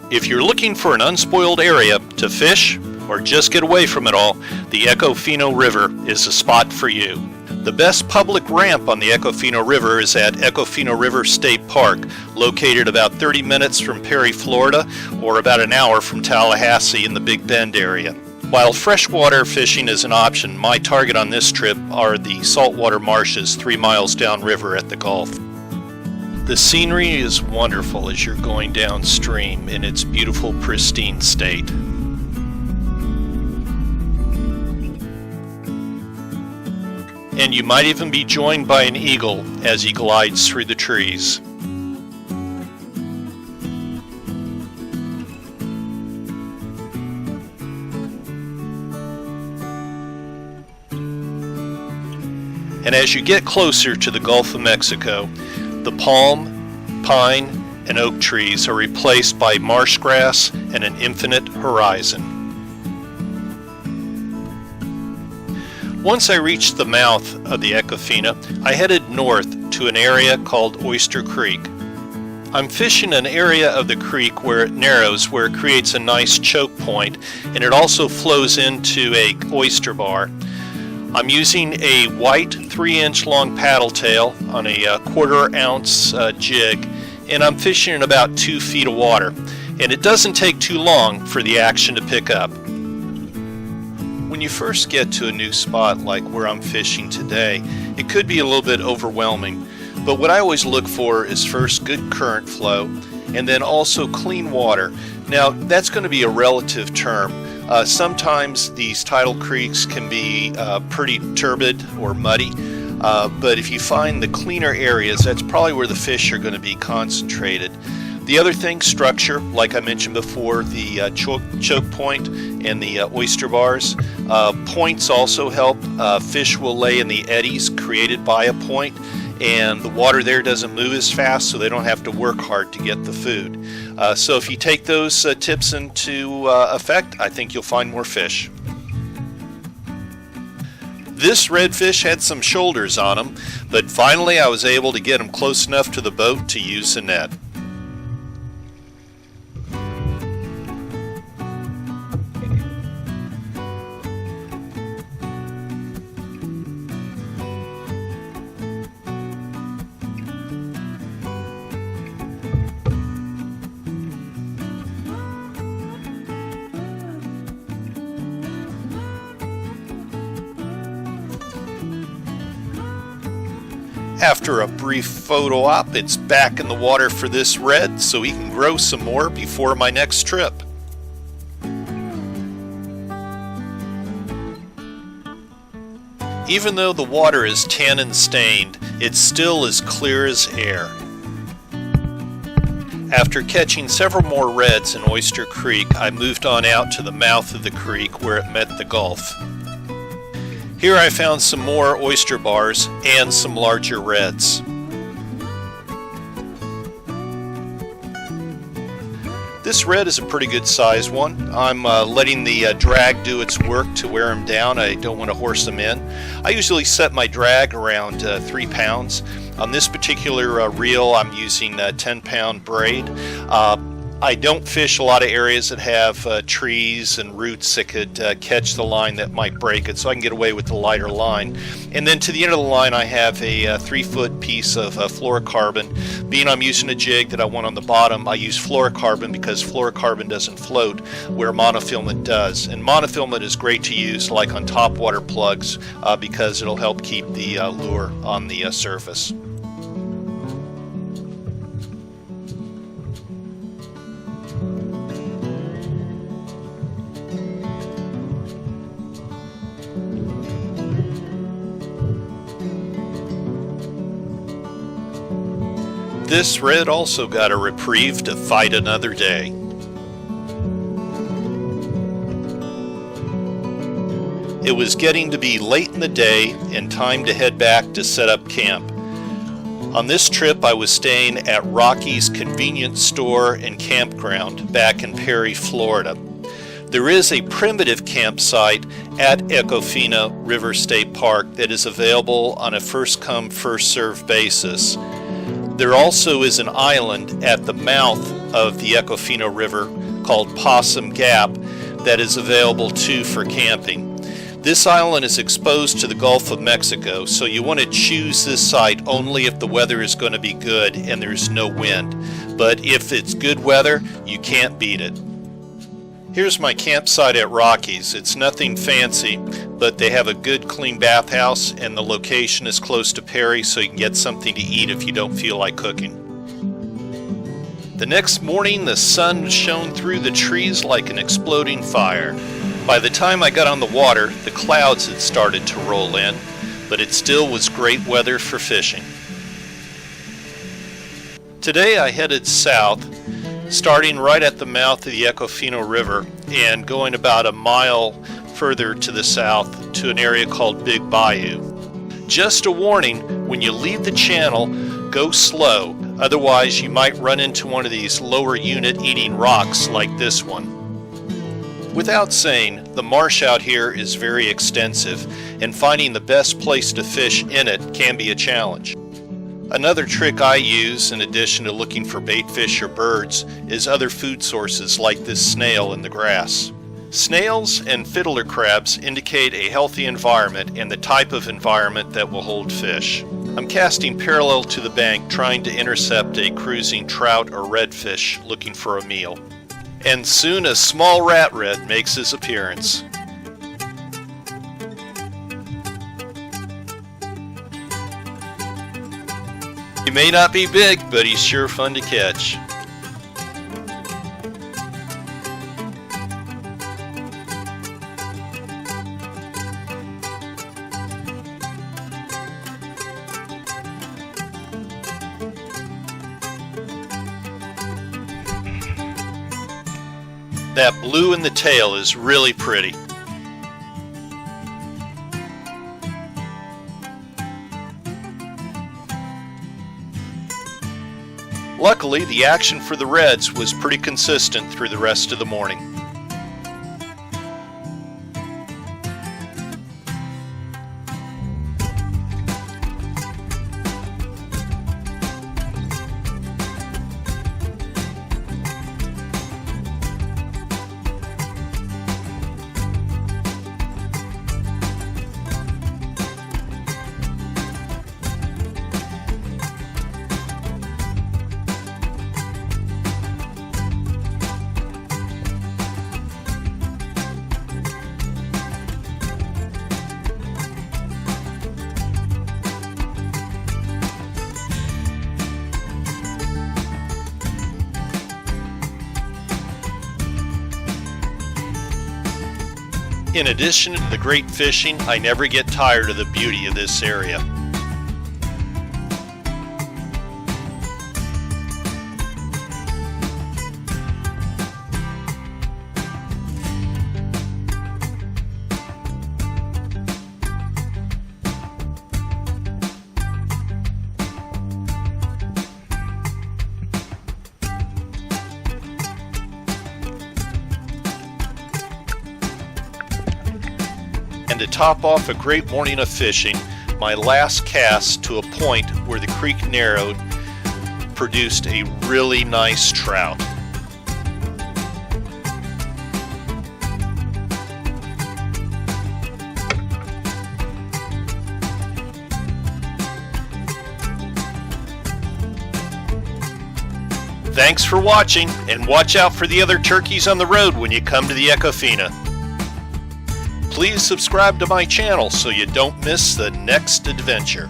If you're looking for an unspoiled area to fish or just get away from it all, the Econfina River is the spot for you. The best public ramp on the Econfina River is at Econfina River State Park, located about 30 minutes from Perry, Florida, or about an hour from Tallahassee in the Big Bend area. While freshwater fishing is an option, my target on this trip are the saltwater marshes 3 miles downriver at the Gulf. The scenery is wonderful as you're going downstream in its beautiful, pristine state. And you might even be joined by an eagle as he glides through the trees. And as you get closer to the Gulf of Mexico, the palm, pine, and oak trees are replaced by marsh grass and an infinite horizon. Once I reached the mouth of the Econfina, I headed north to an area called Oyster Creek. I'm fishing an area of the creek where it narrows, where it creates a nice choke point, and it also flows into an oyster bar. I'm using a white 3-inch long paddle tail on a 1/4 ounce jig, and I'm fishing in about 2 feet of water. And it doesn't take too long for the action to pick up. When you first get to a new spot like where I'm fishing today, it could be a little bit overwhelming. But what I always look for is first good current flow, and then also clean water. Now that's going to be a relative term. Sometimes these tidal creeks can be pretty turbid or muddy, but if you find the cleaner areas, that's probably where the fish are going to be concentrated. The other thing, structure, like I mentioned before, the choke point and the oyster bars. Points also help. Fish will lay in the eddies created by a point, and the water there doesn't move as fast, so they don't have to work hard to get the food. So if you take those tips into effect, I think you'll find more fish. This redfish had some shoulders on him, but finally I was able to get him close enough to the boat to use the net. After a brief photo op, it's back in the water for this red so he can grow some more before my next trip. Even though the water is tannin stained, it's still as clear as air. After catching several more reds in Oyster Creek, I moved on out to the mouth of the creek where it met the Gulf. Here I found some more oyster bars and some larger reds. This red is a pretty good sized one. I'm letting the drag do its work to wear him down. I don't want to horse them in. I usually set my drag around 3 pounds. On this particular reel, I'm using a 10-pound braid. I don't fish a lot of areas that have trees and roots that could catch the line that might break it, so I can get away with the lighter line. And then to the end of the line I have a 3-foot piece of fluorocarbon. Being I'm using a jig that I want on the bottom, I use fluorocarbon because fluorocarbon doesn't float where monofilament does. And monofilament is great to use like on topwater plugs because it'll help keep the lure on the surface. This red also got a reprieve to fight another day. It was getting to be late in the day and time to head back to set up camp. On this trip I was staying at Rocky's Convenience Store and Campground back in Perry, Florida. There is a primitive campsite at Econfina River State Park that is available on a first-come, first-served basis. There also is an island at the mouth of the Econfina River called Possum Gap that is available too for camping. This island is exposed to the Gulf of Mexico, so you want to choose this site only if the weather is going to be good and there's no wind. But if it's good weather, you can't beat it. Here's my campsite at Rockies. It's nothing fancy, but they have a good clean bathhouse and the location is close to Perry, so you can get something to eat if you don't feel like cooking. The next morning, the sun shone through the trees like an exploding fire. By the time I got on the water, the clouds had started to roll in, but it still was great weather for fishing. Today I headed south, starting right at the mouth of the Econfina River and going about a mile further to the south to an area called Big Bayou. Just a warning, when you leave the channel, go slow, otherwise you might run into one of these lower unit eating rocks like this one. Without saying, the marsh out here is very extensive, and finding the best place to fish in it can be a challenge. Another trick I use, in addition to looking for bait fish or birds, is other food sources like this snail in the grass. Snails and fiddler crabs indicate a healthy environment and the type of environment that will hold fish. I'm casting parallel to the bank, trying to intercept a cruising trout or redfish looking for a meal. And soon a small rat red makes his appearance. He may not be big, but he's sure fun to catch. That blue in the tail is really pretty. Luckily, the action for the reds was pretty consistent through the rest of the morning. In addition to the great fishing, I never get tired of the beauty of this area. And to top off a great morning of fishing, my last cast to a point where the creek narrowed produced a really nice trout. Thanks for watching, and watch out for the other turkeys on the road when you come to the Econfina. Please subscribe to my channel so you don't miss the next adventure.